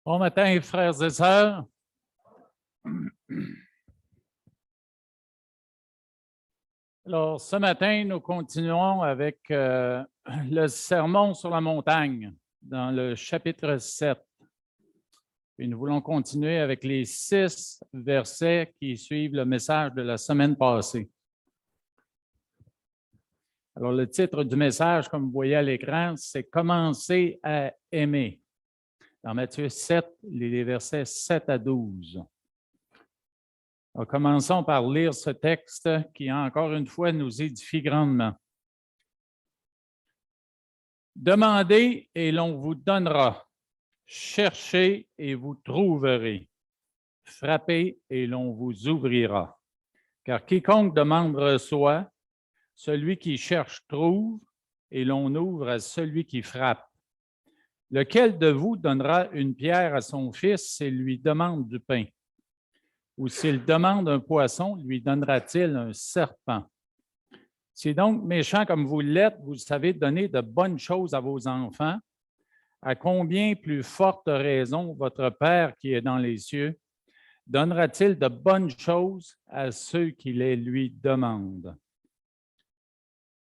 Bon matin, frères et sœurs. Alors, ce matin, nous continuons avec le Sermon sur la montagne dans le chapitre 7. Puis nous voulons continuer avec les 6 versets qui suivent le message de la semaine passée. Alors, le titre du message, comme vous voyez à l'écran, c'est « Commencer à aimer ». Dans Matthieu 7, les versets 7 à 12. Alors, commençons par lire ce texte qui, encore une fois, nous édifie grandement. Demandez et l'on vous donnera. Cherchez et vous trouverez. Frappez et l'on vous ouvrira. Car quiconque demande reçoit, celui qui cherche trouve, et l'on ouvre à celui qui frappe. Lequel de vous donnera une pierre à son fils s'il lui demande du pain? Ou s'il demande un poisson, lui donnera-t-il un serpent? Si donc, méchants comme vous l'êtes, vous savez donner de bonnes choses à vos enfants, à combien plus forte raison votre Père qui est dans les cieux donnera-t-il de bonnes choses à ceux qui les lui demandent?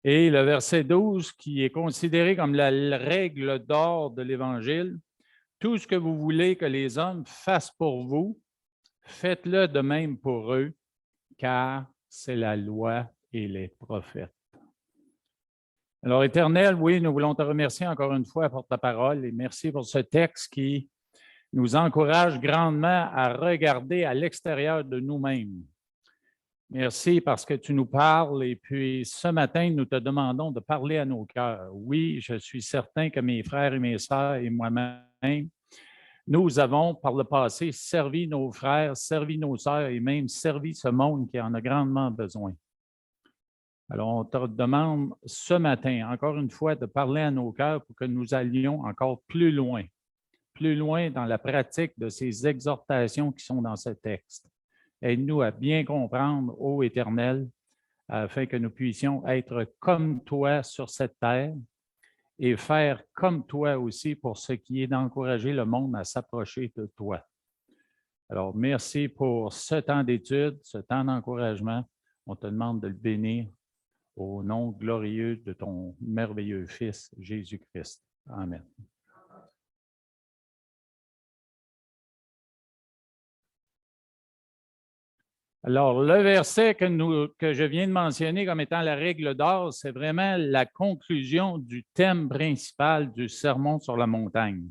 Et le verset 12, qui est considéré comme la règle d'or de l'Évangile, « Tout ce que vous voulez que les hommes fassent pour vous, faites-le de même pour eux, car c'est la loi et les prophètes. » Alors, Éternel, oui, nous voulons te remercier encore une fois pour ta parole et merci pour ce texte qui nous encourage grandement à regarder à l'extérieur de nous-mêmes. Merci parce que tu nous parles et puis ce matin, nous te demandons de parler à nos cœurs. Oui, je suis certain que mes frères et mes sœurs et moi-même, nous avons par le passé servi nos frères, servi nos sœurs et même servi ce monde qui en a grandement besoin. Alors, on te demande ce matin, encore une fois, de parler à nos cœurs pour que nous allions encore plus loin dans la pratique de ces exhortations qui sont dans ce texte. Aide-nous à bien comprendre, ô Éternel, afin que nous puissions être comme toi sur cette terre et faire comme toi aussi pour ce qui est d'encourager le monde à s'approcher de toi. Alors, merci pour ce temps d'étude, ce temps d'encouragement. On te demande de le bénir au nom glorieux de ton merveilleux Fils, Jésus-Christ. Amen. Alors, le verset que je viens de mentionner comme étant la règle d'or, c'est vraiment la conclusion du thème principal du Sermon sur la montagne.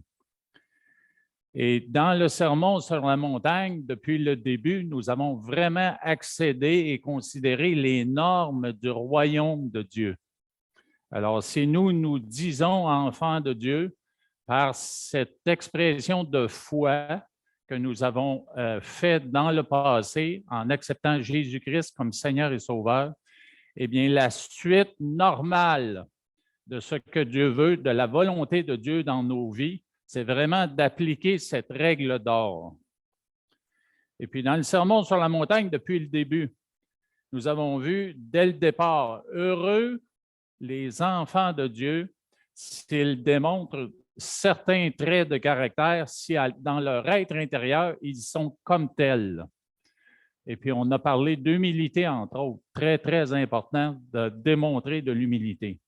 Et dans le Sermon sur la montagne, depuis le début, nous avons vraiment accédé et considéré les normes du royaume de Dieu. Alors, si nous disons enfants de Dieu, par cette expression de foi que nous avons faite dans le passé en acceptant Jésus-Christ comme Seigneur et Sauveur, eh bien, la suite normale de ce que Dieu veut, de la volonté de Dieu dans nos vies, c'est vraiment d'appliquer cette règle d'or. Et puis, dans le Sermon sur la montagne, depuis le début, nous avons vu dès le départ, heureux les enfants de Dieu s'ils démontrent certains traits de caractère, si dans leur être intérieur, ils sont comme tels. Et puis, on a parlé d'humilité, entre autres, très, très important de démontrer de l'humilité.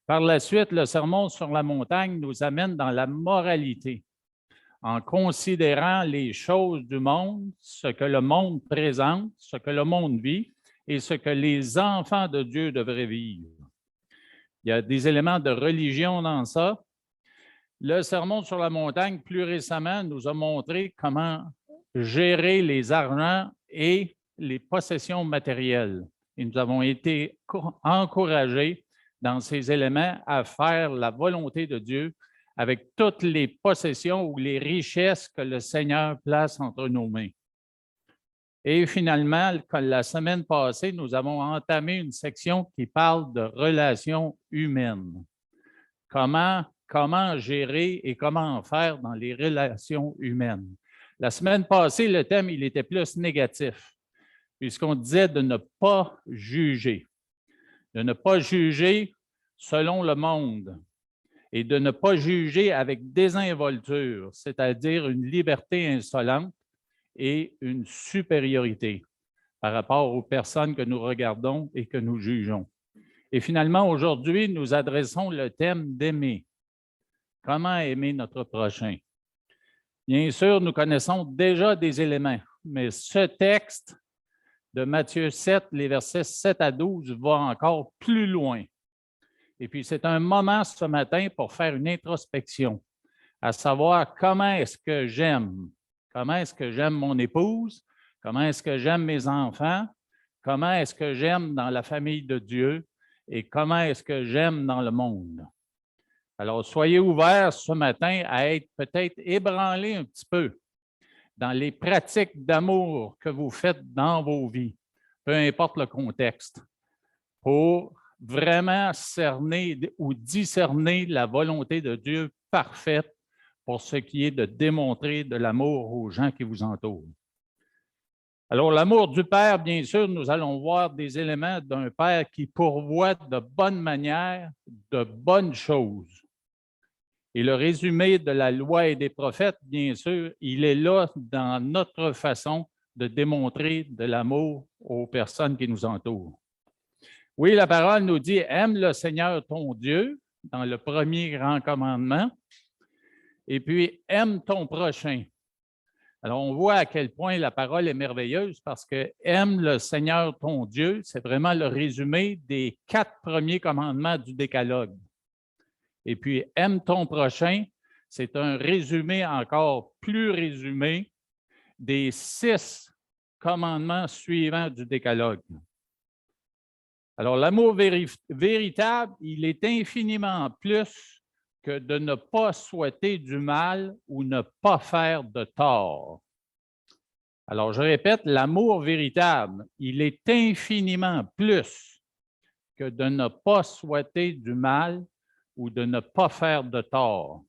Par la suite, le Sermon sur la montagne nous amène dans la moralité, en considérant les choses du monde, ce que le monde présente, ce que le monde vit et ce que les enfants de Dieu devraient vivre. Il y a des éléments de religion dans ça. Le Sermon sur la montagne, plus récemment, nous a montré comment gérer les argents et les possessions matérielles. Et nous avons été encouragés dans ces éléments à faire la volonté de Dieu avec toutes les possessions ou les richesses que le Seigneur place entre nos mains. Et finalement, la semaine passée, nous avons entamé une section qui parle de relations humaines. Comment gérer et comment faire dans les relations humaines. La semaine passée, le thème, il était plus négatif, puisqu'on disait de ne pas juger. De ne pas juger selon le monde. et de ne pas juger avec désinvolture, c'est-à-dire une liberté insolente et une supériorité par rapport aux personnes que nous regardons et que nous jugeons. Et finalement, aujourd'hui, nous adressons le thème d'aimer. Comment aimer notre prochain? Bien sûr, nous connaissons déjà des éléments, mais ce texte de Matthieu 7, les versets 7 à 12, va encore plus loin. Et puis, c'est un moment ce matin pour faire une introspection, à savoir comment est-ce que j'aime, comment est-ce que j'aime mon épouse, comment est-ce que j'aime mes enfants, comment est-ce que j'aime dans la famille de Dieu et comment est-ce que j'aime dans le monde. Alors, soyez ouverts ce matin à être peut-être ébranlés un petit peu dans les pratiques d'amour que vous faites dans vos vies, peu importe le contexte, pour vraiment cerner ou discerner la volonté de Dieu parfaite pour ce qui est de démontrer de l'amour aux gens qui vous entourent. Alors, l'amour du Père, bien sûr, nous allons voir des éléments d'un Père qui pourvoit de bonne manière, de bonnes choses. Et le résumé de la loi et des prophètes, bien sûr, il est là dans notre façon de démontrer de l'amour aux personnes qui nous entourent. Oui, la parole nous dit « Aime le Seigneur ton Dieu » dans le premier grand commandement, et puis « Aime ton prochain ». Alors, on voit à quel point la parole est merveilleuse parce que « Aime le Seigneur ton Dieu », c'est vraiment le résumé des 4 premiers commandements du Décalogue. Et puis, « Aime ton prochain », c'est un résumé encore plus résumé des 6 commandements suivants du Décalogue. Alors, l'amour véritable, il est infiniment plus que de ne pas souhaiter du mal ou ne pas faire de tort. Alors, je répète, l'amour véritable, il est infiniment plus que de ne pas souhaiter du mal ou de ne pas faire de tort.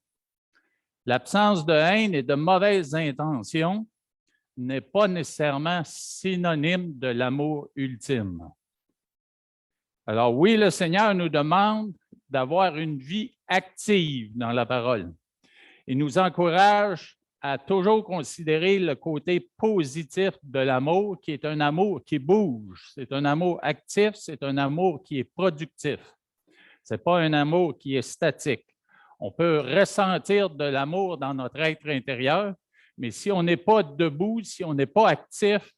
L'absence de haine et de mauvaises intentions n'est pas nécessairement synonyme de l'amour ultime. Alors oui, le Seigneur nous demande d'avoir une vie active dans la parole. Il nous encourage à toujours considérer le côté positif de l'amour, qui est un amour qui bouge. C'est un amour actif, c'est un amour qui est productif. Ce n'est pas un amour qui est statique. On peut ressentir de l'amour dans notre être intérieur, mais si on n'est pas debout, si on n'est pas actif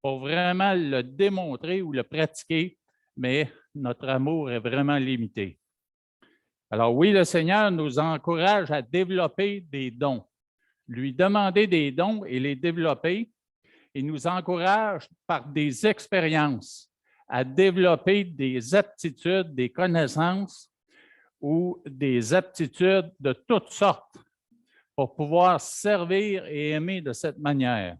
pour vraiment le démontrer ou le pratiquer, mais notre amour est vraiment limité. Alors oui, le Seigneur nous encourage à développer des dons. Lui demander des dons et les développer, il nous encourage par des expériences à développer des aptitudes, des connaissances ou des aptitudes de toutes sortes pour pouvoir servir et aimer de cette manière.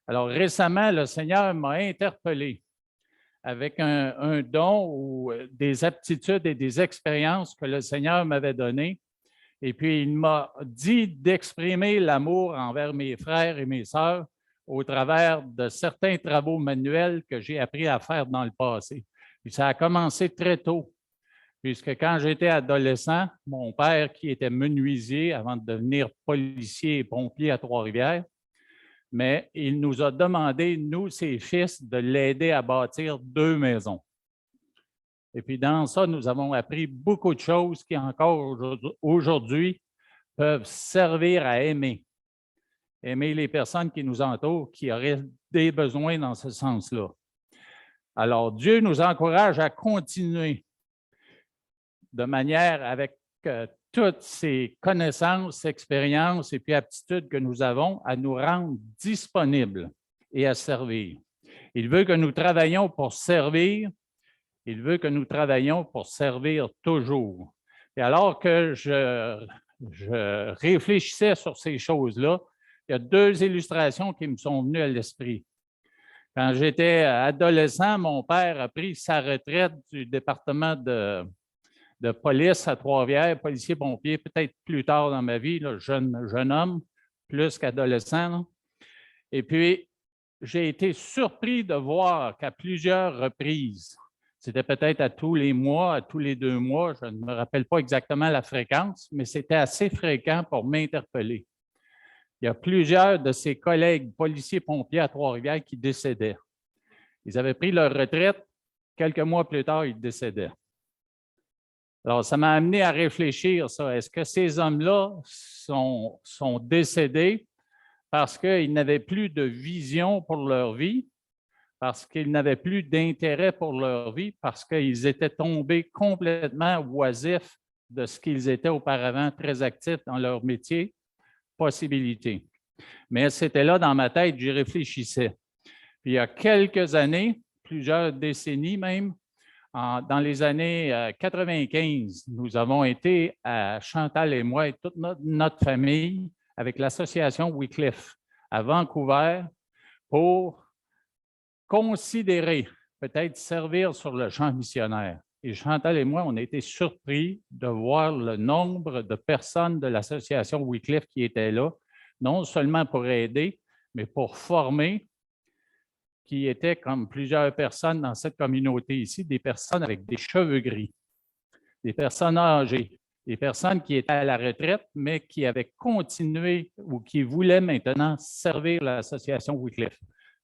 Alors récemment, le Seigneur m'a interpellé avec un don ou des aptitudes et des expériences que le Seigneur m'avait données. Et puis, il m'a dit d'exprimer l'amour envers mes frères et mes sœurs au travers de certains travaux manuels que j'ai appris à faire dans le passé. Puis ça a commencé très tôt, puisque quand j'étais adolescent, mon père, qui était menuisier avant de devenir policier et pompier à Trois-Rivières, mais il nous a demandé, nous, ses fils, de l'aider à bâtir 2 maisons. Et puis dans ça, nous avons appris beaucoup de choses qui encore aujourd'hui peuvent servir à aimer. Aimer les personnes qui nous entourent, qui auraient des besoins dans ce sens-là. Alors, Dieu nous encourage à continuer de manière avec toutes ces connaissances, expériences et puis aptitudes que nous avons à nous rendre disponibles et à servir. Il veut que nous travaillions pour servir. Il veut que nous travaillions pour servir toujours. Et alors que je réfléchissais sur ces choses-là, il y a 2 illustrations qui me sont venues à l'esprit. Quand j'étais adolescent, mon père a pris sa retraite du département de police à Trois-Rivières, policier-pompier, peut-être plus tard dans ma vie, là, jeune homme, plus qu'adolescent. Et puis, j'ai été surpris de voir qu'à plusieurs reprises, C'était peut-être à tous les mois, à tous les 2 mois, je ne me rappelle pas exactement la fréquence, mais c'était assez fréquent pour m'interpeller. Il y a plusieurs de ses collègues policiers-pompiers à Trois-Rivières qui décédaient. Ils avaient pris leur retraite. Quelques mois plus tard, ils décédaient. Alors, ça m'a amené à réfléchir, ça. Est-ce que ces hommes-là sont décédés parce qu'ils n'avaient plus de vision pour leur vie, parce qu'ils n'avaient plus d'intérêt pour leur vie, parce qu'ils étaient tombés complètement oisifs de ce qu'ils étaient auparavant, très actifs dans leur métier? Possibilité. Mais c'était là dans ma tête, j'y réfléchissais. Puis il y a quelques années, plusieurs décennies même, dans les années 95, nous avons été, Chantal et moi et toute notre famille, avec l'association Wycliffe à Vancouver pour considérer peut-être servir sur le champ missionnaire. Et Chantal et moi, on a été surpris de voir le nombre de personnes de l'association Wycliffe qui étaient là, non seulement pour aider, mais pour former, qui étaient, comme plusieurs personnes dans cette communauté ici, des personnes avec des cheveux gris, des personnes âgées, des personnes qui étaient à la retraite, mais qui avaient continué ou qui voulaient maintenant servir l'association Wycliffe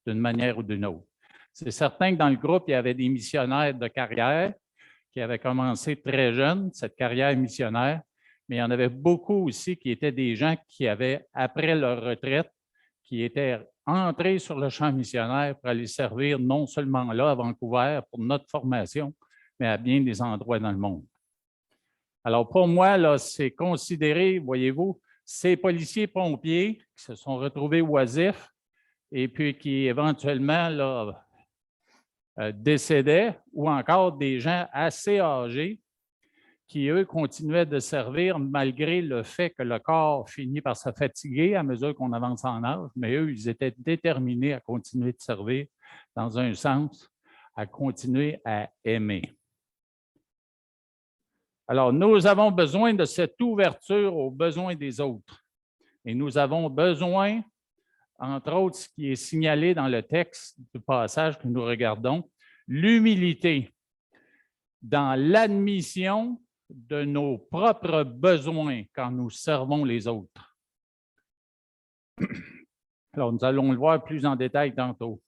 d'une manière ou d'une autre. C'est certain que dans le groupe, il y avait des missionnaires de carrière qui avaient commencé très jeunes, cette carrière missionnaire, mais il y en avait beaucoup aussi qui étaient des gens qui avaient, après leur retraite, qui étaient entrés sur le champ missionnaire pour aller servir non seulement là, à Vancouver, pour notre formation, mais à bien des endroits dans le monde. Alors, pour moi, là, c'est considéré, voyez-vous, ces policiers-pompiers qui se sont retrouvés oisifs et puis qui éventuellement là, décédaient, ou encore des gens assez âgés qui, eux, continuaient de servir malgré le fait que le corps finit par se fatiguer à mesure qu'on avance en âge, mais eux, ils étaient déterminés à continuer de servir dans un sens, à continuer à aimer. Alors, nous avons besoin de cette ouverture aux besoins des autres. Et nous avons besoin, entre autres, ce qui est signalé dans le texte du passage que nous regardons, l'humilité dans l'admission de nos propres besoins quand nous servons les autres. Alors, nous allons le voir plus en détail tantôt.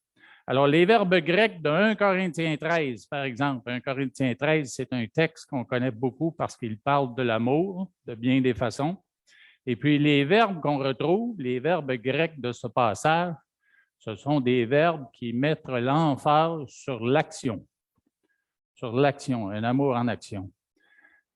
Alors, les verbes grecs de 1 Corinthiens 13, par exemple. 1 Corinthiens 13, c'est un texte qu'on connaît beaucoup parce qu'il parle de l'amour de bien des façons. Et puis, les verbes qu'on retrouve, les verbes grecs de ce passage, ce sont des verbes qui mettent l'emphase sur l'action. Sur l'action, un amour en action.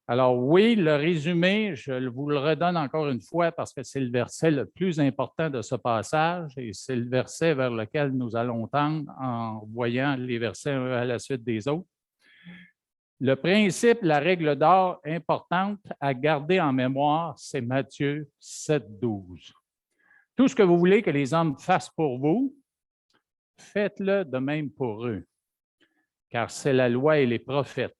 Alors oui, le résumé, je vous le redonne encore une fois parce que c'est le verset le plus important de ce passage et c'est le verset vers lequel nous allons tendre en voyant les versets un à la suite des autres. Le principe, la règle d'or importante à garder en mémoire, c'est Matthieu 7, 12. Tout ce que vous voulez que les hommes fassent pour vous, faites-le de même pour eux, car c'est la loi et les prophètes.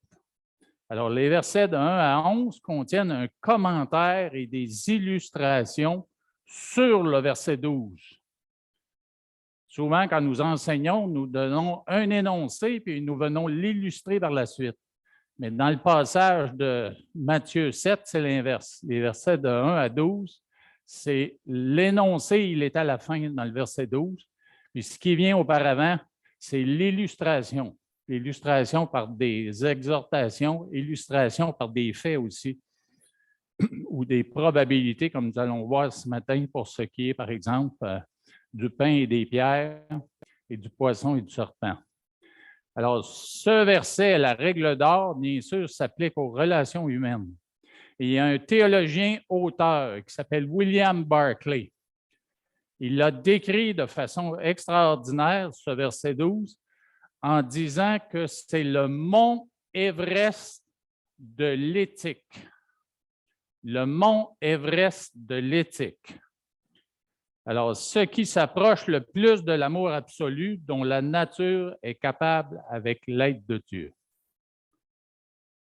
Alors, les versets de 1 à 11 contiennent un commentaire et des illustrations sur le verset 12. Souvent, quand nous enseignons, nous donnons un énoncé, puis nous venons l'illustrer par la suite. Mais dans le passage de Matthieu 7, c'est l'inverse. Les versets de 1 à 12, c'est l'énoncé, il est à la fin dans le verset 12. Puis ce qui vient auparavant, c'est l'illustration. Illustration par des exhortations, illustration par des faits aussi, ou des probabilités, comme nous allons voir ce matin pour ce qui est, par exemple, du pain et des pierres, et du poisson et du serpent. Alors, ce verset, la règle d'or, bien sûr, s'applique aux relations humaines. Et il y a un théologien auteur qui s'appelle William Barclay. Il l'a décrit de façon extraordinaire, ce verset 12, en disant que c'est le mont Everest de l'éthique. Le mont Everest de l'éthique. Alors, ce qui s'approche le plus de l'amour absolu dont la nature est capable avec l'aide de Dieu.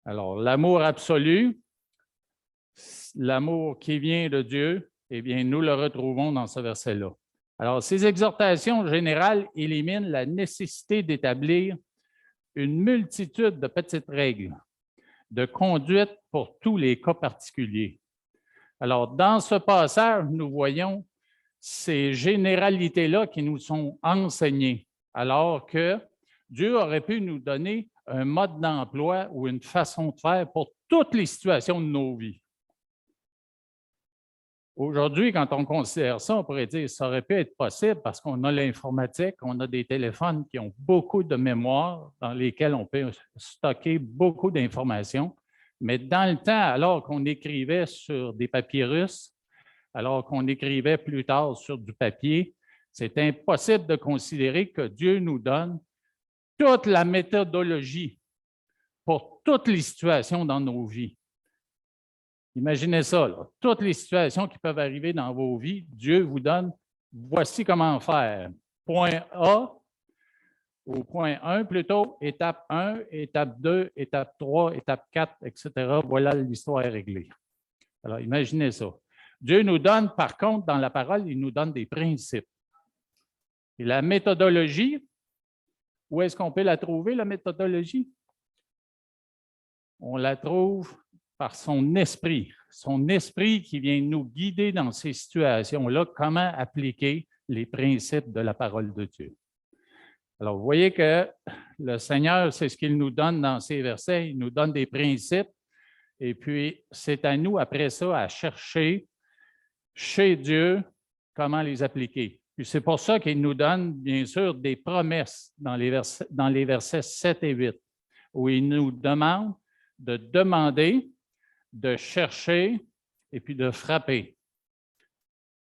Alors, l'amour absolu, l'amour qui vient de Dieu, eh bien, nous le retrouvons dans ce verset-là. Alors, ces exhortations générales éliminent la nécessité d'établir une multitude de petites règles de conduite pour tous les cas particuliers. Alors, dans ce passage, nous voyons ces généralités-là qui nous sont enseignées, alors que Dieu aurait pu nous donner un mode d'emploi ou une façon de faire pour toutes les situations de nos vies. Aujourd'hui, quand on considère ça, on pourrait dire que ça aurait pu être possible parce qu'on a l'informatique, on a des téléphones qui ont beaucoup de mémoire dans lesquels on peut stocker beaucoup d'informations. Mais dans le temps, alors qu'on écrivait sur des papyrus, alors qu'on écrivait plus tard sur du papier, c'est impossible de considérer que Dieu nous donne toute la méthodologie pour toutes les situations dans nos vies. Imaginez ça, là. Toutes les situations qui peuvent arriver dans vos vies, Dieu vous donne, voici comment faire. Point A, ou point 1 plutôt, étape 1, étape 2, étape 3, étape 4, etc. Voilà, l'histoire est réglée. Alors, imaginez ça. Dieu nous donne, par contre, dans la parole, il nous donne des principes. Et la méthodologie, où est-ce qu'on peut la trouver, la méthodologie? On la trouve par son esprit qui vient nous guider dans ces situations-là, comment appliquer les principes de la parole de Dieu. Alors, vous voyez que le Seigneur, c'est ce qu'il nous donne dans ces versets, il nous donne des principes, et puis c'est à nous, après ça, à chercher chez Dieu comment les appliquer. Puis c'est pour ça qu'il nous donne, bien sûr, des promesses dans les versets 7 et 8, où il nous demande de demander, de chercher et puis de frapper.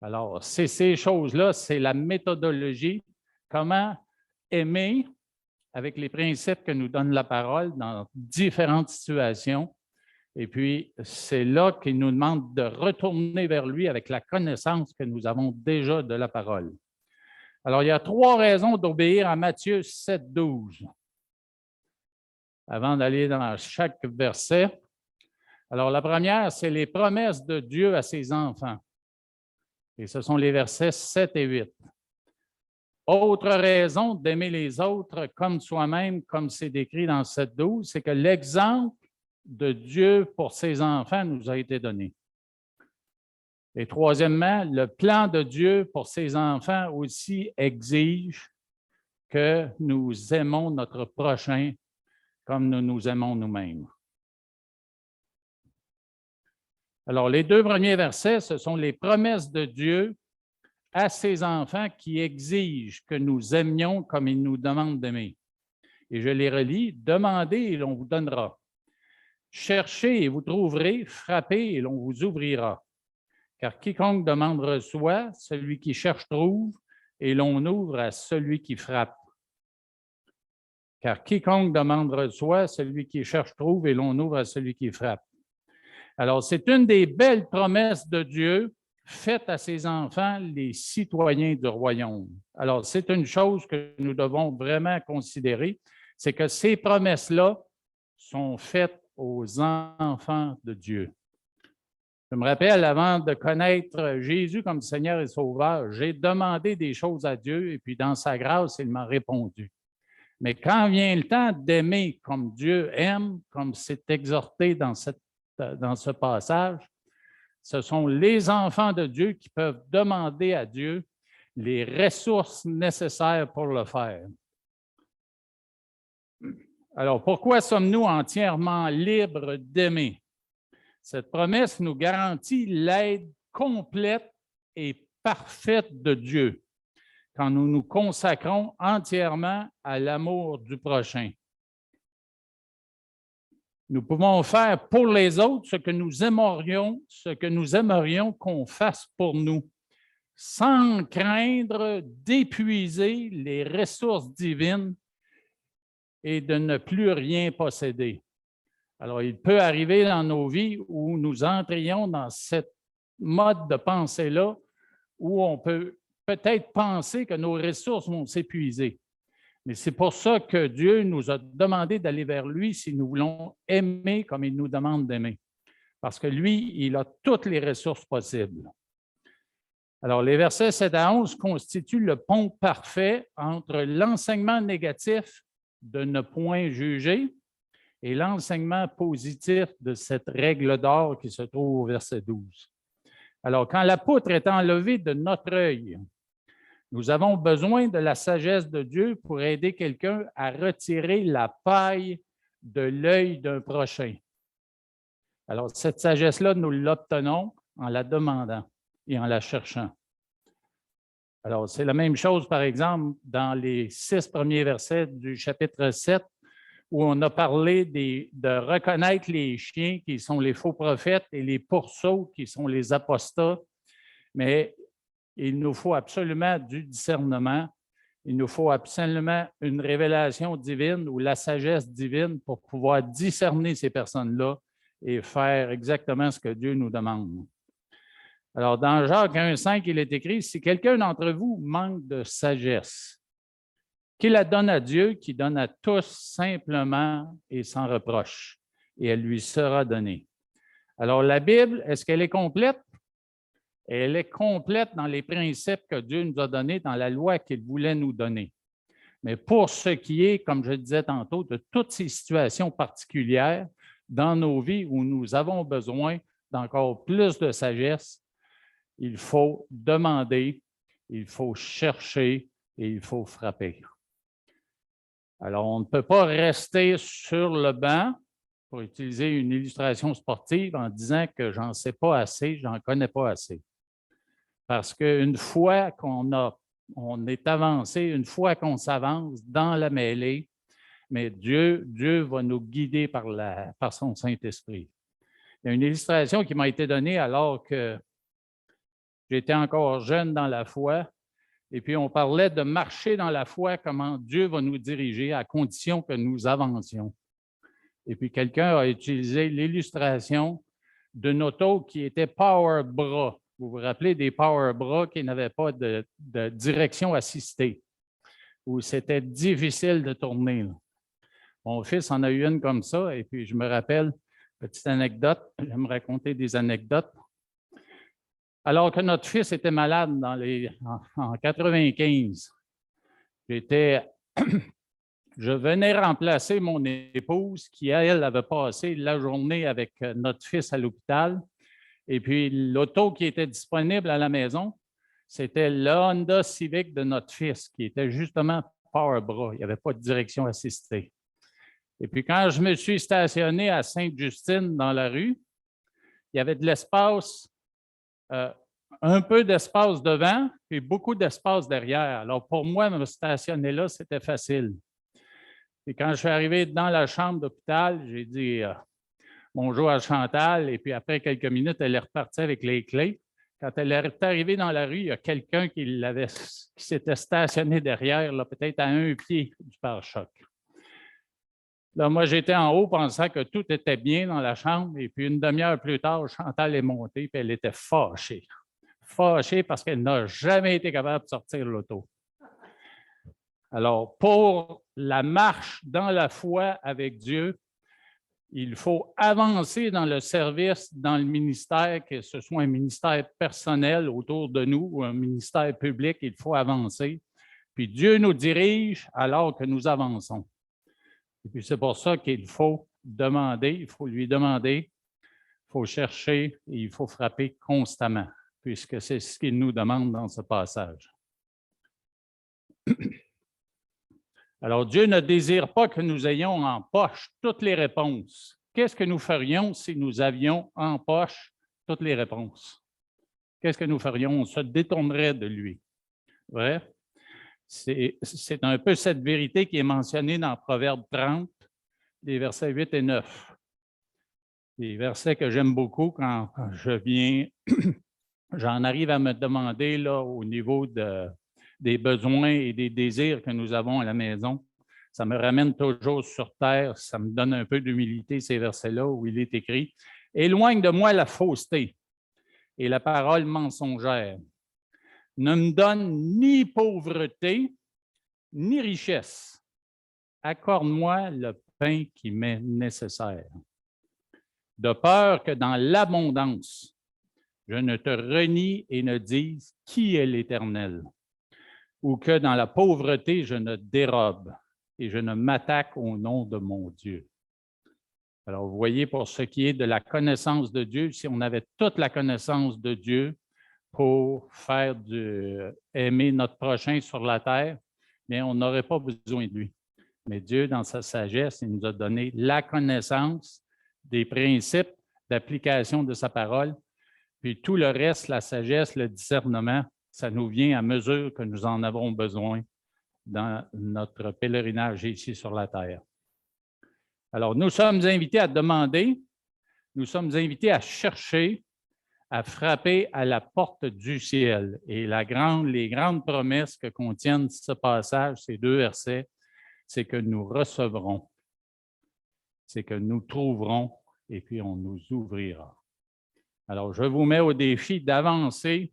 Alors, c'est ces choses-là, c'est la méthodologie, comment aimer avec les principes que nous donne la parole dans différentes situations. Et puis, c'est là qu'il nous demande de retourner vers lui avec la connaissance que nous avons déjà de la parole. Alors, il y a 3 raisons d'obéir à Matthieu 7, 12. Avant d'aller dans chaque verset. Alors, la première, c'est les promesses de Dieu à ses enfants. Et ce sont les versets 7 et 8. Autre raison d'aimer les autres comme soi-même, comme c'est décrit dans 7.12, c'est que l'exemple de Dieu pour ses enfants nous a été donné. Et troisièmement, le plan de Dieu pour ses enfants aussi exige que nous aimons notre prochain comme nous nous aimons nous-mêmes. Alors, les 2 premiers versets, ce sont les promesses de Dieu à ses enfants qui exigent que nous aimions comme il nous demande d'aimer. Et je les relis, demandez et l'on vous donnera. Cherchez et vous trouverez, frappez et l'on vous ouvrira. Car quiconque demande reçoit, celui qui cherche trouve, et l'on ouvre à celui qui frappe. Car quiconque demande reçoit, celui qui cherche trouve, et l'on ouvre à celui qui frappe. Alors, c'est une des belles promesses de Dieu faites à ses enfants, les citoyens du royaume. Alors, c'est une chose que nous devons vraiment considérer, c'est que ces promesses-là sont faites aux enfants de Dieu. Je me rappelle, avant de connaître Jésus comme Seigneur et Sauveur, j'ai demandé des choses à Dieu et puis dans sa grâce, il m'a répondu. Mais quand vient le temps d'aimer comme Dieu aime, comme c'est exhorté dans ce passage, ce sont les enfants de Dieu qui peuvent demander à Dieu les ressources nécessaires pour le faire. Alors, pourquoi sommes-nous entièrement libres d'aimer? Cette promesse nous garantit l'aide complète et parfaite de Dieu quand nous nous consacrons entièrement à l'amour du prochain. Nous pouvons faire pour les autres ce que nous aimerions qu'on fasse pour nous, sans craindre d'épuiser les ressources divines et de ne plus rien posséder. Alors, il peut arriver dans nos vies où nous entrions dans ce mode de pensée-là, où on peut peut-être penser que nos ressources vont s'épuiser. Mais c'est pour ça que Dieu nous a demandé d'aller vers lui si nous voulons aimer comme il nous demande d'aimer. Parce que lui, il a toutes les ressources possibles. Alors, les versets 7 à 11 constituent le pont parfait entre l'enseignement négatif de ne point juger et l'enseignement positif de cette règle d'or qui se trouve au verset 12. Alors, quand la poutre est enlevée de notre œil, nous avons besoin de la sagesse de Dieu pour aider quelqu'un à retirer la paille de l'œil d'un prochain. Alors, cette sagesse-là, nous l'obtenons en la demandant et en la cherchant. Alors, c'est la même chose, par exemple, dans les 6 premiers versets du chapitre 7, où on a parlé de reconnaître les chiens qui sont les faux prophètes et les pourceaux qui sont les apostats. Mais il nous faut absolument du discernement. Il nous faut absolument une révélation divine ou la sagesse divine pour pouvoir discerner ces personnes-là et faire exactement ce que Dieu nous demande. Alors, dans Jacques 1,5, il est écrit, « Si quelqu'un d'entre vous manque de sagesse, qu'il la donne à Dieu, qui donne à tous simplement et sans reproche, et elle lui sera donnée. » Alors, la Bible, est-ce qu'elle est complète? Elle est complète dans les principes que Dieu nous a donnés, dans la loi qu'il voulait nous donner. Mais pour ce qui est, comme je disais tantôt, de toutes ces situations particulières dans nos vies où nous avons besoin d'encore plus de sagesse, il faut demander, il faut chercher et il faut frapper. Alors, on ne peut pas rester sur le banc, pour utiliser une illustration sportive, en disant que j'en sais pas assez, j'en connais pas assez. Parce qu'une fois on est avancé, une fois qu'on s'avance dans la mêlée, mais Dieu va nous guider par son Saint-Esprit. Il y a une illustration qui m'a été donnée alors que j'étais encore jeune dans la foi, et puis on parlait de marcher dans la foi, comment Dieu va nous diriger à condition que nous avancions. Et puis quelqu'un a utilisé l'illustration d'une auto qui était power bras. Vous vous rappelez des power bras qui n'avaient pas de direction assistée, où c'était difficile de tourner. Là. Mon fils en a eu une comme ça, et puis je me rappelle, petite anecdote, j'aime raconter des anecdotes. Alors que notre fils était malade en 95, je venais remplacer mon épouse qui, elle, avait passé la journée avec notre fils à l'hôpital. Et puis, l'auto qui était disponible à la maison, c'était le Honda Civic de notre fils, qui était justement power bras. Il n'y avait pas de direction assistée. Et puis, quand je me suis stationné à Sainte-Justine dans la rue, il y avait de l'espace, un peu d'espace devant, puis beaucoup d'espace derrière. Alors, pour moi, me stationner là, c'était facile. Et quand je suis arrivé dans la chambre d'hôpital, j'ai dit bonjour à Chantal, et puis après quelques minutes, elle est repartie avec les clés. Quand elle est arrivée dans la rue, il y a quelqu'un qui s'était stationné derrière, peut-être à un pied du pare-choc. Là, moi, j'étais en haut pensant que tout était bien dans la chambre, et puis une demi-heure plus tard, Chantal est montée, puis elle était fâchée. Fâchée parce qu'elle n'a jamais été capable de sortir l'auto. Alors, pour la marche dans la foi avec Dieu, il faut avancer dans le service, dans le ministère, que ce soit un ministère personnel autour de nous ou un ministère public, il faut avancer. Puis Dieu nous dirige alors que nous avançons. Et puis c'est pour ça qu'il faut demander, il faut lui demander, il faut chercher et il faut frapper constamment, puisque c'est ce qu'il nous demande dans ce passage. Alors, Dieu ne désire pas que nous ayons en poche toutes les réponses. Qu'est-ce que nous ferions si nous avions en poche toutes les réponses? Qu'est-ce que nous ferions? On se détournerait de lui. Vrai? C'est un peu cette vérité qui est mentionnée dans Proverbe 30, les versets 8 et 9. Des versets que j'aime beaucoup quand j'en arrive à me demander là, au niveau des besoins et des désirs que nous avons à la maison. Ça me ramène toujours sur terre, ça me donne un peu d'humilité, ces versets-là où il est écrit « Éloigne de moi la fausseté et la parole mensongère. Ne me donne ni pauvreté, ni richesse. Accorde-moi le pain qui m'est nécessaire. De peur que dans l'abondance, je ne te renie et ne dise qui est l'Éternel, ou que dans la pauvreté, je ne dérobe. et je ne m'attaque au nom de mon Dieu. » Alors, vous voyez, pour ce qui est de la connaissance de Dieu, si on avait toute la connaissance de Dieu pour faire aimer notre prochain sur la terre, bien, on n'aurait pas besoin de lui. Mais Dieu, dans sa sagesse, il nous a donné la connaissance des principes d'application de sa parole. Puis tout le reste, la sagesse, le discernement, ça nous vient à mesure que nous en avons besoin dans notre pèlerinage ici sur la terre. Alors, nous sommes invités à demander, nous sommes invités à chercher, à frapper à la porte du ciel. Et les grandes promesses que contiennent ce passage, ces 2 versets, c'est que nous recevrons, c'est que nous trouverons et puis on nous ouvrira. Alors, je vous mets au défi d'avancer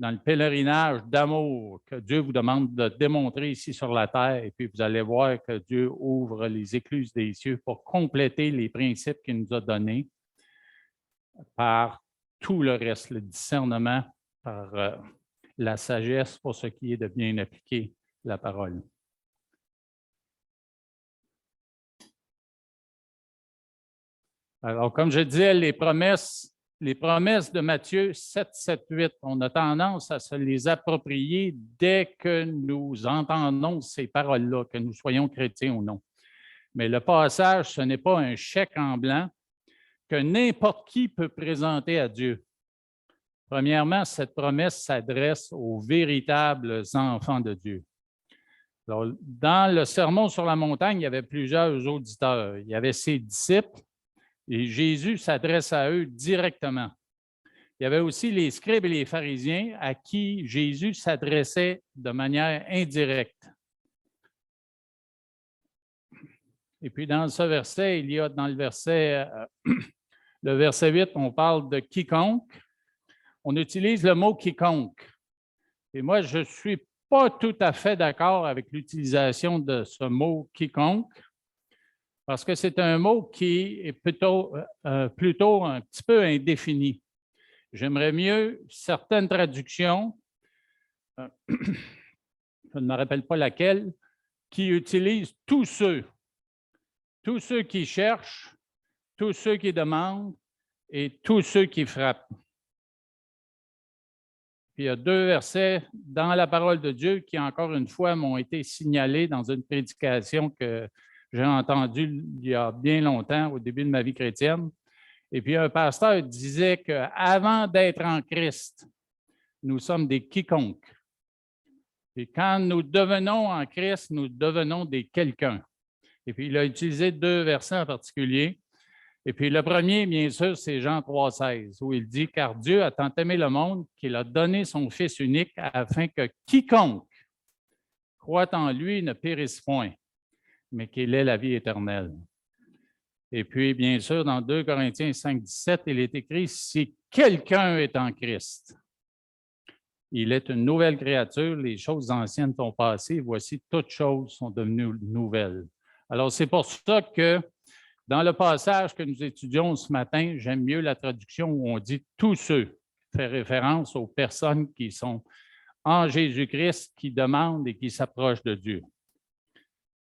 dans le pèlerinage d'amour que Dieu vous demande de démontrer ici sur la terre, et puis vous allez voir que Dieu ouvre les écluses des cieux pour compléter les principes qu'il nous a donnés par tout le reste, le discernement, par la sagesse pour ce qui est de bien appliquer la parole. Alors, comme je disais, les promesses de Matthieu 7, 7, 8, on a tendance à se les approprier dès que nous entendons ces paroles-là, que nous soyons chrétiens ou non. Mais le passage, ce n'est pas un chèque en blanc que n'importe qui peut présenter à Dieu. Premièrement, cette promesse s'adresse aux véritables enfants de Dieu. Alors, dans le Sermon sur la montagne, il y avait plusieurs auditeurs. Il y avait ses disciples, et Jésus s'adresse à eux directement. Il y avait aussi les scribes et les pharisiens à qui Jésus s'adressait de manière indirecte. Et puis dans ce verset, il y a dans le verset 8, on parle de quiconque. On utilise le mot quiconque. Et moi, je ne suis pas tout à fait d'accord avec l'utilisation de ce mot quiconque, parce que c'est un mot qui est plutôt un petit peu indéfini. J'aimerais mieux certaines traductions, je ne me rappelle pas laquelle, qui utilisent tous ceux qui cherchent, tous ceux qui demandent et tous ceux qui frappent. Puis il y a 2 versets dans la parole de Dieu qui, encore une fois, m'ont été signalés dans une prédication que j'ai entendue il y a bien longtemps, au début de ma vie chrétienne. Et puis un pasteur disait qu'avant d'être en Christ, nous sommes des quiconques. Et quand nous devenons en Christ, nous devenons des quelqu'un. Et puis il a utilisé 2 versets en particulier. Et puis le premier, bien sûr, c'est Jean 3,16, où il dit « Car Dieu a tant aimé le monde qu'il a donné son Fils unique afin que quiconque croit en lui ne périsse point, mais qu'il ait la vie éternelle. » Et puis, bien sûr, dans 2 Corinthiens 5, 17, il est écrit « Si quelqu'un est en Christ, il est une nouvelle créature, les choses anciennes sont passées, voici toutes choses sont devenues nouvelles. » Alors, c'est pour ça que dans le passage que nous étudions ce matin, j'aime mieux la traduction où on dit « tous ceux », fait référence aux personnes qui sont en Jésus-Christ, qui demandent et qui s'approchent de Dieu.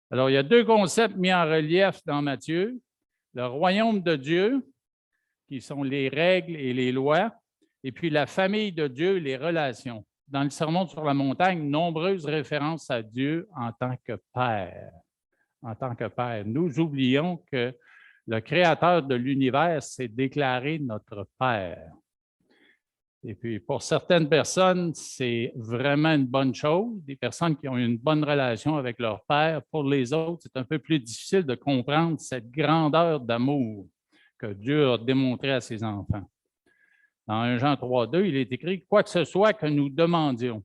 Alors, il y a 2 concepts mis en relief dans Matthieu. Le royaume de Dieu, qui sont les règles et les lois, et puis la famille de Dieu, les relations. Dans le Sermon sur la montagne, nombreuses références à Dieu en tant que Père. En tant que Père. Nous oublions que le Créateur de l'univers s'est déclaré notre Père. Et puis, pour certaines personnes, c'est vraiment une bonne chose, des personnes qui ont une bonne relation avec leur Père. Pour les autres, c'est un peu plus difficile de comprendre cette grandeur d'amour que Dieu a démontré à ses enfants. Dans 1 Jean 3,2, il est écrit « Quoi que ce soit que nous demandions,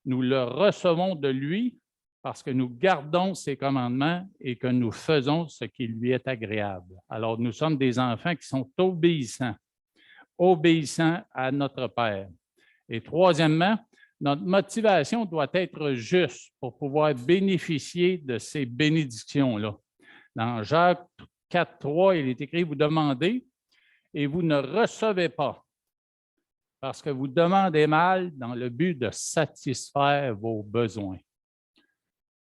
nous le recevons de lui parce que nous gardons ses commandements et que nous faisons ce qui lui est agréable. » Alors, nous sommes des enfants qui sont obéissants à notre Père. Et troisièmement, notre motivation doit être juste pour pouvoir bénéficier de ces bénédictions-là. Dans Jacques 4, 3, il est écrit « Vous demandez et vous ne recevez pas, parce que vous demandez mal dans le but de satisfaire vos besoins. »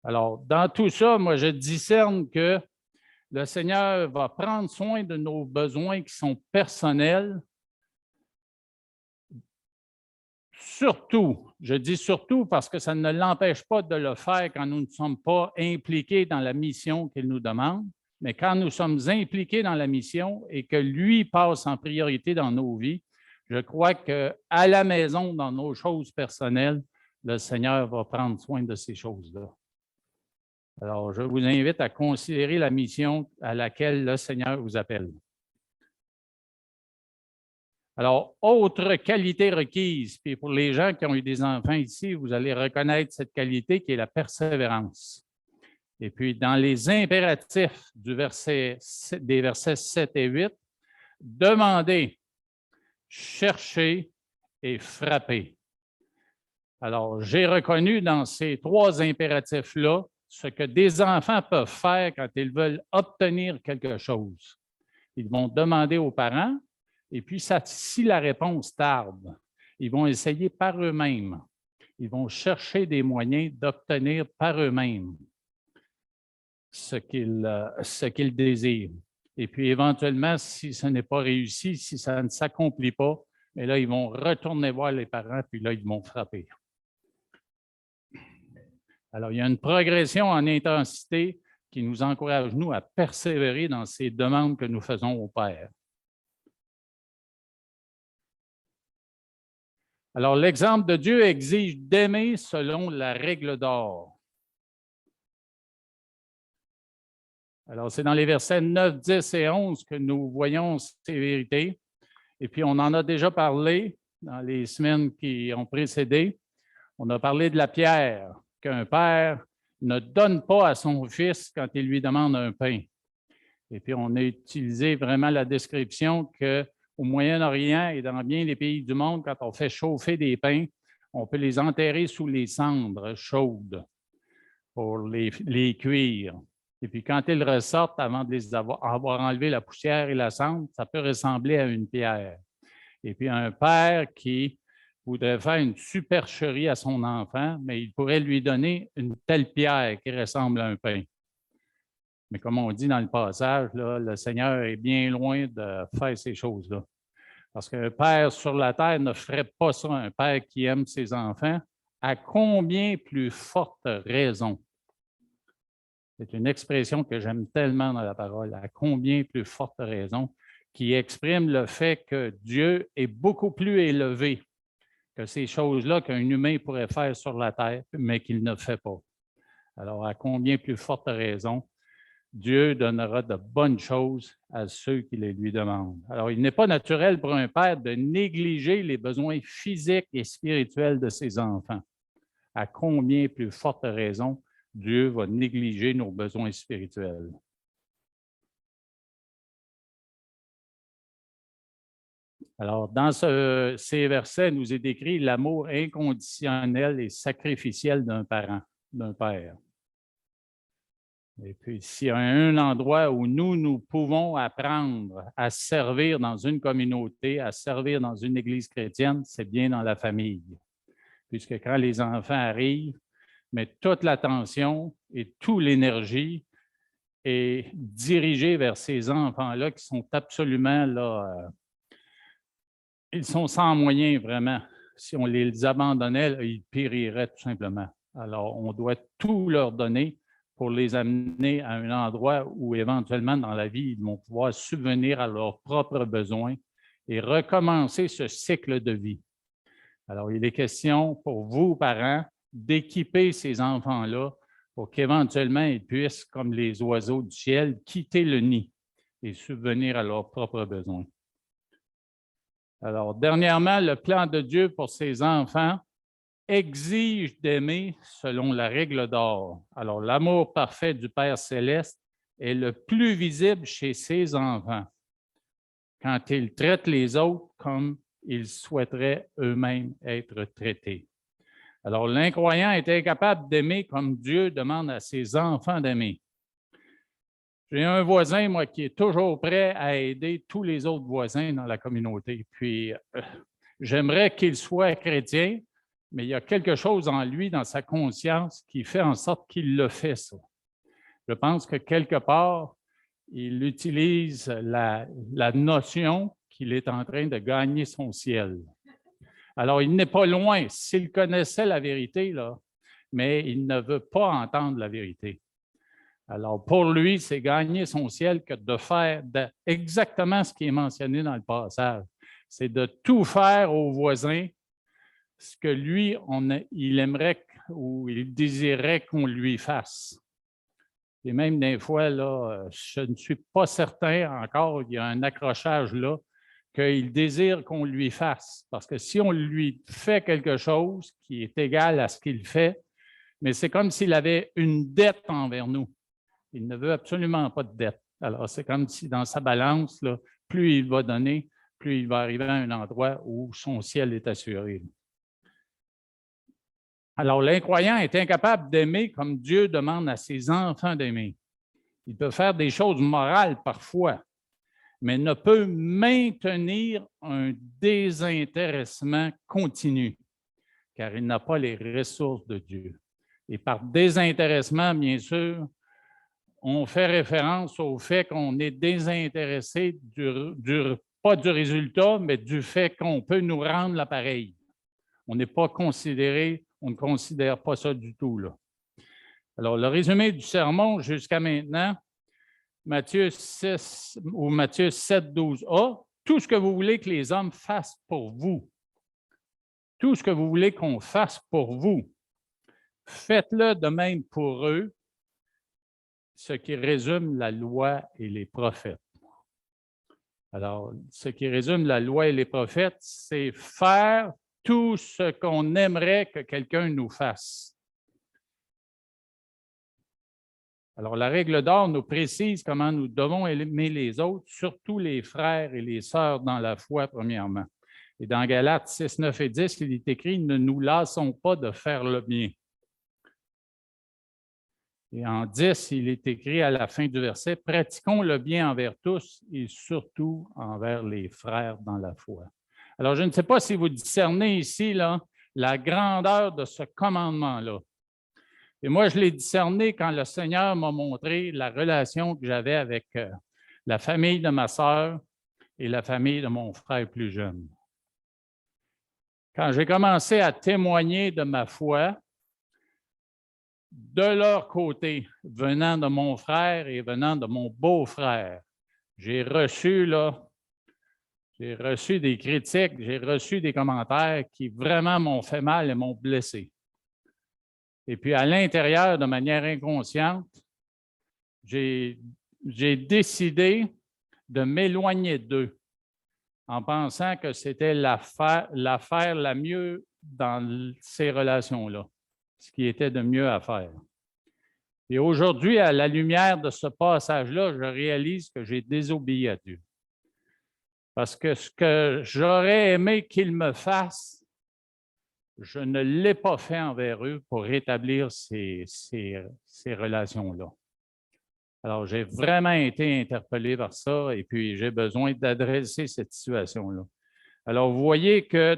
Alors, dans tout ça, moi, je discerne que le Seigneur va prendre soin de nos besoins qui sont personnels. Surtout, je dis surtout parce que ça ne l'empêche pas de le faire quand nous ne sommes pas impliqués dans la mission qu'il nous demande, mais quand nous sommes impliqués dans la mission et que lui passe en priorité dans nos vies, je crois qu'à la maison, dans nos choses personnelles, le Seigneur va prendre soin de ces choses-là. Alors, je vous invite à considérer la mission à laquelle le Seigneur vous appelle. Alors, autre qualité requise, puis pour les gens qui ont eu des enfants ici, vous allez reconnaître cette qualité qui est la persévérance. Et puis, dans les impératifs des versets 7 et 8, demandez, cherchez et frappez. Alors, j'ai reconnu dans ces trois impératifs-là ce que des enfants peuvent faire quand ils veulent obtenir quelque chose. Ils vont demander aux parents, et puis si la réponse tarde, ils vont essayer par eux-mêmes. Ils vont chercher des moyens d'obtenir par eux-mêmes ce qu'ils désirent. Et puis éventuellement, si ce n'est pas réussi, si ça ne s'accomplit pas, mais là, ils vont retourner voir les parents, puis là, ils vont frapper. Alors, il y a une progression en intensité qui nous encourage, nous, à persévérer dans ces demandes que nous faisons au Père. Alors, l'exemple de Dieu exige d'aimer selon la règle d'or. Alors, c'est dans les versets 9, 10 et 11 que nous voyons ces vérités. Et puis, on en a déjà parlé dans les semaines qui ont précédé. On a parlé de la pierre, qu'un père ne donne pas à son fils quand il lui demande un pain. Et puis, on a utilisé vraiment la description qu'au Moyen-Orient et dans bien les pays du monde, quand on fait chauffer des pains, on peut les enterrer sous les cendres chaudes pour les cuire. Et puis, quand ils ressortent, avant de les avoir enlevé la poussière et la cendre, ça peut ressembler à une pierre. Et puis, un père qui voudrait faire une supercherie à son enfant, mais il pourrait lui donner une telle pierre qui ressemble à un pain. Mais comme on dit dans le passage, là, le Seigneur est bien loin de faire ces choses-là. Parce qu'un père sur la terre ne ferait pas ça, un père qui aime ses enfants, à combien plus forte raison? C'est une expression que j'aime tellement dans la parole, à combien plus forte raison, qui exprime le fait que Dieu est beaucoup plus élevé que ces choses-là qu'un humain pourrait faire sur la terre, mais qu'il ne fait pas. Alors, à combien plus forte raison, Dieu donnera de bonnes choses à ceux qui les lui demandent. Alors, il n'est pas naturel pour un père de négliger les besoins physiques et spirituels de ses enfants. À combien plus forte raison, Dieu va négliger nos besoins spirituels. Alors, dans ces versets, nous est décrit l'amour inconditionnel et sacrificiel d'un parent, d'un père. Et puis, s'il y a un endroit où nous pouvons apprendre à servir dans une communauté, à servir dans une église chrétienne, c'est bien dans la famille. Puisque quand les enfants arrivent, mais toute l'attention et toute l'énergie est dirigée vers ces enfants-là qui sont absolument là, ils sont sans moyens vraiment. Si on les abandonnait, là, ils périraient tout simplement. Alors, on doit tout leur donner pour les amener à un endroit où éventuellement dans la vie, ils vont pouvoir subvenir à leurs propres besoins et recommencer ce cycle de vie. Alors, il est question pour vous, parents, d'équiper ces enfants-là pour qu'éventuellement ils puissent, comme les oiseaux du ciel, quitter le nid et subvenir à leurs propres besoins. Alors, dernièrement, le plan de Dieu pour ses enfants exige d'aimer selon la règle d'or. Alors, l'amour parfait du Père céleste est le plus visible chez ses enfants quand ils traitent les autres comme ils souhaiteraient eux-mêmes être traités. Alors, l'incroyant est incapable d'aimer comme Dieu demande à ses enfants d'aimer. J'ai un voisin, moi, qui est toujours prêt à aider tous les autres voisins dans la communauté. Puis, j'aimerais qu'il soit chrétien, mais il y a quelque chose en lui, dans sa conscience, qui fait en sorte qu'il le fait, ça. Je pense que quelque part, il utilise la notion qu'il est en train de gagner son ciel. Alors, il n'est pas loin. S'il connaissait la vérité, là, mais il ne veut pas entendre la vérité. Alors, pour lui, c'est gagner son ciel que de faire exactement ce qui est mentionné dans le passage. C'est de tout faire aux voisins ce que lui, il aimerait ou il désirait qu'on lui fasse. Et même des fois, là, je ne suis pas certain encore, il y a un accrochage là, qu'il désire qu'on lui fasse. Parce que si on lui fait quelque chose qui est égal à ce qu'il fait, mais c'est comme s'il avait une dette envers nous. Il ne veut absolument pas de dette. Alors, c'est comme si dans sa balance, là, plus il va donner, plus il va arriver à un endroit où son ciel est assuré. Alors, l'incroyant est incapable d'aimer comme Dieu demande à ses enfants d'aimer. Il peut faire des choses morales parfois, mais ne peut maintenir un désintéressement continu, car il n'a pas les ressources de Dieu. Et par désintéressement, bien sûr, on fait référence au fait qu'on est désintéressé pas du résultat, mais du fait qu'on peut nous rendre l'appareil. On n'est pas considéré, on ne considère pas ça du tout, là. Alors, le résumé du sermon jusqu'à maintenant, Matthieu 6 ou Matthieu 7, 12a, tout ce que vous voulez que les hommes fassent pour vous, tout ce que vous voulez qu'on fasse pour vous, faites-le de même pour eux, ce qui résume la loi et les prophètes. Alors, ce qui résume la loi et les prophètes, c'est faire tout ce qu'on aimerait que quelqu'un nous fasse. Alors, la règle d'or nous précise comment nous devons aimer les autres, surtout les frères et les sœurs dans la foi, premièrement. Et dans Galates 6, 9 et 10, il est écrit « Ne nous lassons pas de faire le bien ». Et en 10, il est écrit à la fin du verset « Pratiquons le bien envers tous et surtout envers les frères dans la foi ». Alors, je ne sais pas si vous discernez ici là, la grandeur de ce commandement-là. Et moi, je l'ai discerné quand le Seigneur m'a montré la relation que j'avais avec la famille de ma sœur et la famille de mon frère plus jeune. Quand j'ai commencé à témoigner de ma foi, de leur côté, venant de mon frère et venant de mon beau-frère, j'ai reçu des critiques, j'ai reçu des commentaires qui vraiment m'ont fait mal et m'ont blessé. Et puis, à l'intérieur, de manière inconsciente, j'ai décidé de m'éloigner d'eux en pensant que c'était l'affaire la mieux dans ces relations-là, ce qui était de mieux à faire. Et aujourd'hui, à la lumière de ce passage-là, je réalise que j'ai désobéi à Dieu. Parce que ce que j'aurais aimé qu'ils me fassent, je ne l'ai pas fait envers eux pour rétablir ces relations-là. Alors, j'ai vraiment été interpellé par ça et puis j'ai besoin d'adresser cette situation-là. Alors, vous voyez que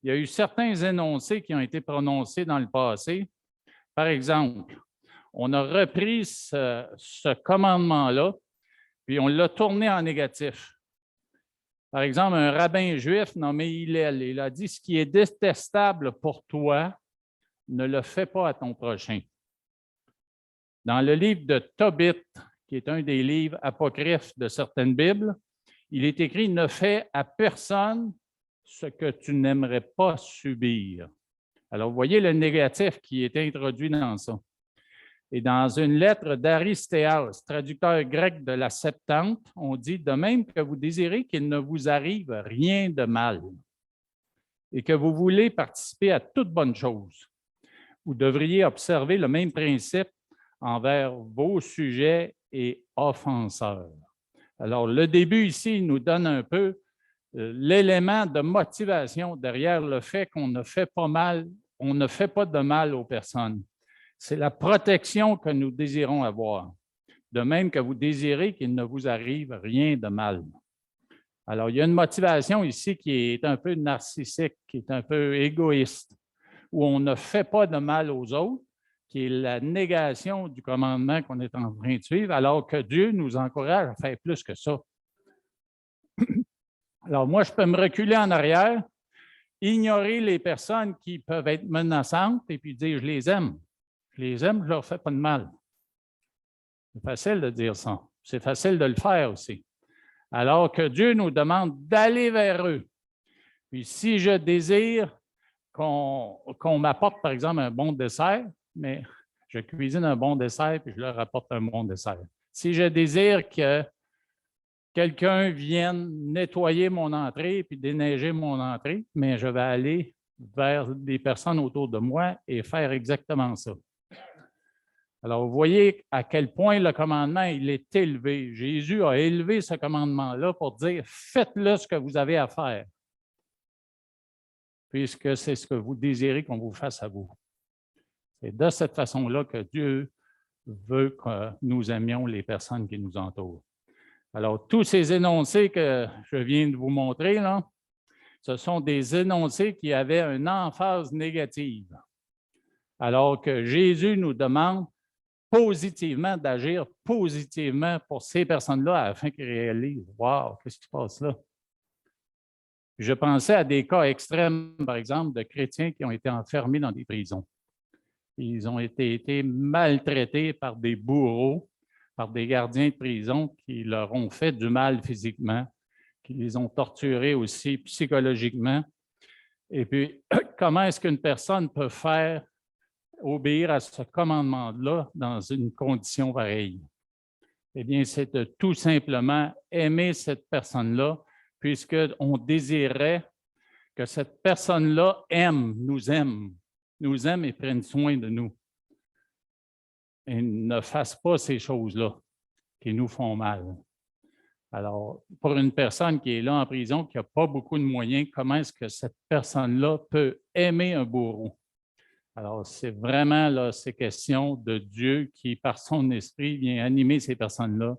il y a eu certains énoncés qui ont été prononcés dans le passé. Par exemple, on a repris ce commandement-là, puis on l'a tourné en négatif. Par exemple, un rabbin juif nommé Hillel, il a dit « Ce qui est détestable pour toi, ne le fais pas à ton prochain ». Dans le livre de Tobit, qui est un des livres apocryphes de certaines Bibles, il est écrit « Ne fais à personne ce que tu n'aimerais pas subir ». Alors, vous voyez le négatif qui est introduit dans ça. Et dans une lettre d'Aristéas, traducteur grec de la Septante, on dit « De même que vous désirez qu'il ne vous arrive rien de mal et que vous voulez participer à toute bonne chose, vous devriez observer le même principe envers vos sujets et offenseurs. » Alors, le début ici nous donne un peu l'élément de motivation derrière le fait qu'on ne fait pas de mal aux personnes. C'est la protection que nous désirons avoir, de même que vous désirez qu'il ne vous arrive rien de mal. Alors, il y a une motivation ici qui est un peu narcissique, qui est un peu égoïste, où on ne fait pas de mal aux autres, qui est la négation du commandement qu'on est en train de suivre, alors que Dieu nous encourage à faire plus que ça. Alors, moi, je peux me reculer en arrière, ignorer les personnes qui peuvent être menaçantes et puis dire, je les aime. Je les aime, je ne leur fais pas de mal. C'est facile de dire ça. C'est facile de le faire aussi. Alors que Dieu nous demande d'aller vers eux. Puis si je désire qu'on m'apporte, par exemple, un bon dessert, mais je cuisine un bon dessert puis je leur apporte un bon dessert. Si je désire que quelqu'un vienne nettoyer mon entrée puis déneiger mon entrée, mais je vais aller vers des personnes autour de moi et faire exactement ça. Alors, vous voyez à quel point le commandement, il est élevé. Jésus a élevé ce commandement-là pour dire, faites-le ce que vous avez à faire, puisque c'est ce que vous désirez qu'on vous fasse à vous. C'est de cette façon-là que Dieu veut que nous aimions les personnes qui nous entourent. Alors, tous ces énoncés que je viens de vous montrer, là, ce sont des énoncés qui avaient une emphase négative, alors que Jésus nous demande positivement, d'agir positivement pour ces personnes-là afin qu'ils réalisent « Wow, qu'est-ce qui se passe là? » Je pensais à des cas extrêmes, par exemple, de chrétiens qui ont été enfermés dans des prisons. Ils ont été maltraités par des bourreaux, par des gardiens de prison qui leur ont fait du mal physiquement, qui les ont torturés aussi psychologiquement. Et puis, comment est-ce qu'une personne peut faire obéir à ce commandement-là dans une condition pareille? Eh bien, c'est de tout simplement aimer cette personne-là, puisqu'on désirait que cette personne-là nous aime et prenne soin de nous. Et ne fasse pas ces choses-là qui nous font mal. Alors, pour une personne qui est là en prison, qui n'a pas beaucoup de moyens, comment est-ce que cette personne-là peut aimer un bourreau? Alors, c'est vraiment là, ces questions de Dieu qui, par son esprit, vient animer ces personnes-là.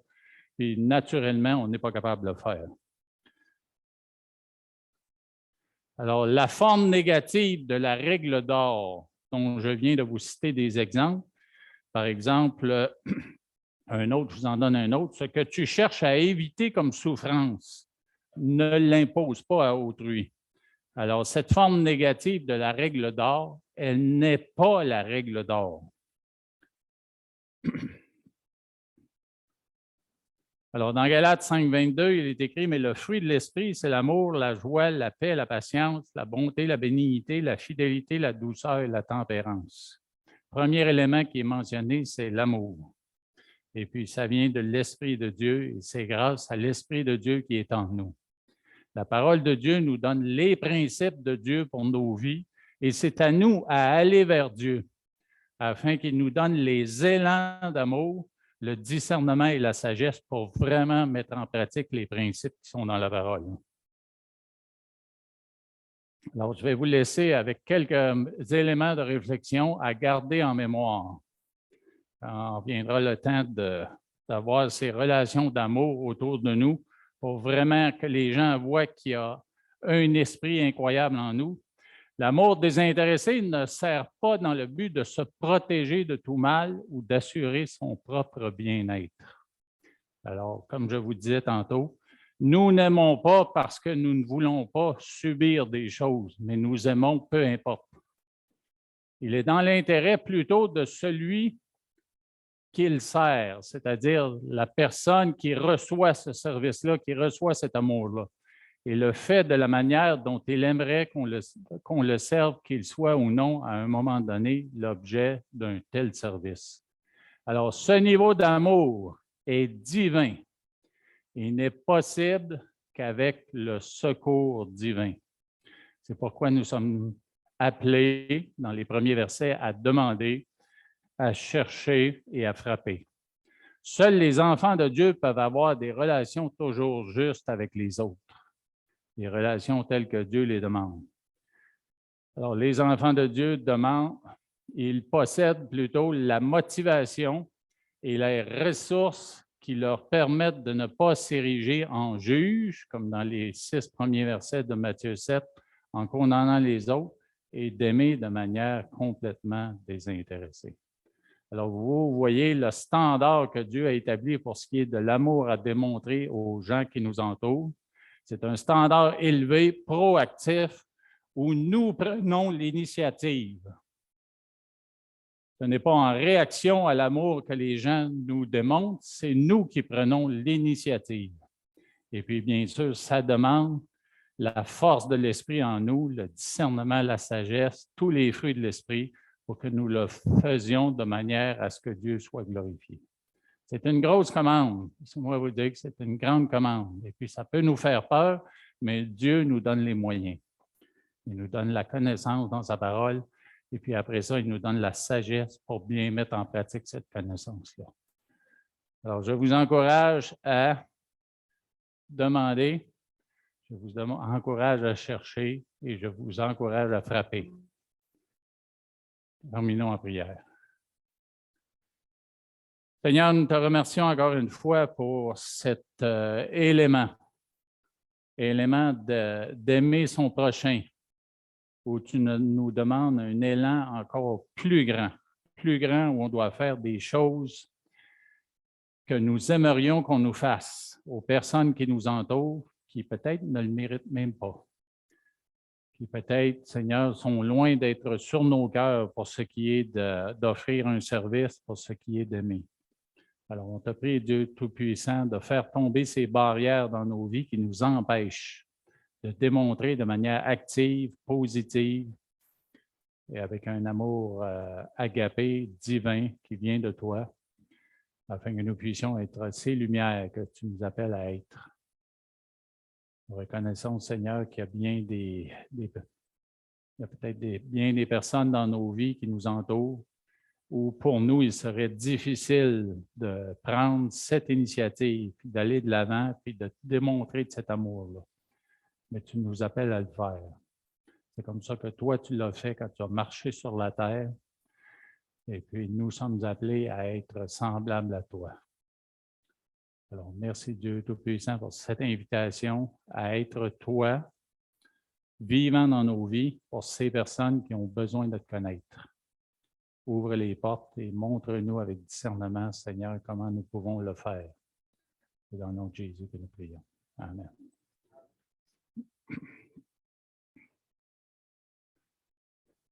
Puis, naturellement, on n'est pas capable de le faire. Alors, la forme négative de la règle d'or, dont je viens de vous citer des exemples, par exemple, un autre, je vous en donne un autre, ce que tu cherches à éviter comme souffrance, ne l'impose pas à autrui. Alors, cette forme négative de la règle d'or, elle n'est pas la règle d'or. Alors, dans Galates 5, 22, il est écrit « Mais le fruit de l'esprit, c'est l'amour, la joie, la paix, la patience, la bonté, la bénignité, la fidélité, la douceur et la tempérance. » Le premier élément qui est mentionné, c'est l'amour. Et puis, ça vient de l'Esprit de Dieu et c'est grâce à l'Esprit de Dieu qui est en nous. La parole de Dieu nous donne les principes de Dieu pour nos vies et c'est à nous à aller vers Dieu afin qu'il nous donne les élans d'amour, le discernement et la sagesse pour vraiment mettre en pratique les principes qui sont dans la parole. Alors, je vais vous laisser avec quelques éléments de réflexion à garder en mémoire. Quand viendra le temps d'avoir ces relations d'amour autour de nous pour vraiment que les gens voient qu'il y a un esprit incroyable en nous. L'amour désintéressé ne sert pas dans le but de se protéger de tout mal ou d'assurer son propre bien-être. Alors, comme je vous disais tantôt, nous n'aimons pas parce que nous ne voulons pas subir des choses, mais nous aimons peu importe. Il est dans l'intérêt plutôt de celui qu'il sert, c'est-à-dire la personne qui reçoit ce service-là, qui reçoit cet amour-là. Et le fait de la manière dont il aimerait qu'on le serve, qu'il soit ou non, à un moment donné, l'objet d'un tel service. Alors, ce niveau d'amour est divin. Il n'est possible qu'avec le secours divin. C'est pourquoi nous sommes appelés, dans les premiers versets, à demander, à chercher et à frapper. Seuls les enfants de Dieu peuvent avoir des relations toujours justes avec les autres, des relations telles que Dieu les demande. Alors, les enfants de Dieu demandent, ils possèdent plutôt la motivation et les ressources qui leur permettent de ne pas s'ériger en juge, comme dans les 6 premiers versets de Matthieu 7, en condamnant les autres, et d'aimer de manière complètement désintéressée. Alors, vous voyez le standard que Dieu a établi pour ce qui est de l'amour à démontrer aux gens qui nous entourent. C'est un standard élevé, proactif, où nous prenons l'initiative. Ce n'est pas en réaction à l'amour que les gens nous démontrent, c'est nous qui prenons l'initiative. Et puis, bien sûr, ça demande la force de l'Esprit en nous, le discernement, la sagesse, tous les fruits de l'Esprit, pour que nous le faisions de manière à ce que Dieu soit glorifié. C'est une grosse commande. Laissez-moi vous dire que c'est une grande commande. Et puis, ça peut nous faire peur, mais Dieu nous donne les moyens. Il nous donne la connaissance dans sa parole. Et puis après ça, il nous donne la sagesse pour bien mettre en pratique cette connaissance-là. Alors, je vous encourage à demander, je vous encourage à chercher et je vous encourage à frapper. Terminons en prière. Seigneur, nous te remercions encore une fois pour cet élément d'aimer son prochain, où tu nous demandes un élan encore plus grand, où on doit faire des choses que nous aimerions qu'on nous fasse aux personnes qui nous entourent, qui peut-être ne le méritent même pas, qui peut-être, Seigneur, sont loin d'être sur nos cœurs pour ce qui est d'offrir un service, pour ce qui est d'aimer. Alors, on te prie, Dieu Tout-Puissant, de faire tomber ces barrières dans nos vies qui nous empêchent de démontrer de manière active, positive et avec un amour agapé, divin, qui vient de toi, afin que nous puissions être ces lumières que tu nous appelles à être. Nous reconnaissons, Seigneur, qu'il y a bien bien des personnes dans nos vies qui nous entourent, où pour nous, il serait difficile de prendre cette initiative, puis d'aller de l'avant, puis de démontrer de cet amour-là. Mais tu nous appelles à le faire. C'est comme ça que toi, tu l'as fait quand tu as marché sur la terre. Et puis, nous sommes appelés à être semblables à toi. Alors, merci Dieu Tout-Puissant pour cette invitation à être toi, vivant dans nos vies pour ces personnes qui ont besoin de te connaître. Ouvre les portes et montre-nous avec discernement, Seigneur, comment nous pouvons le faire. C'est dans le nom de Jésus que nous prions. Amen.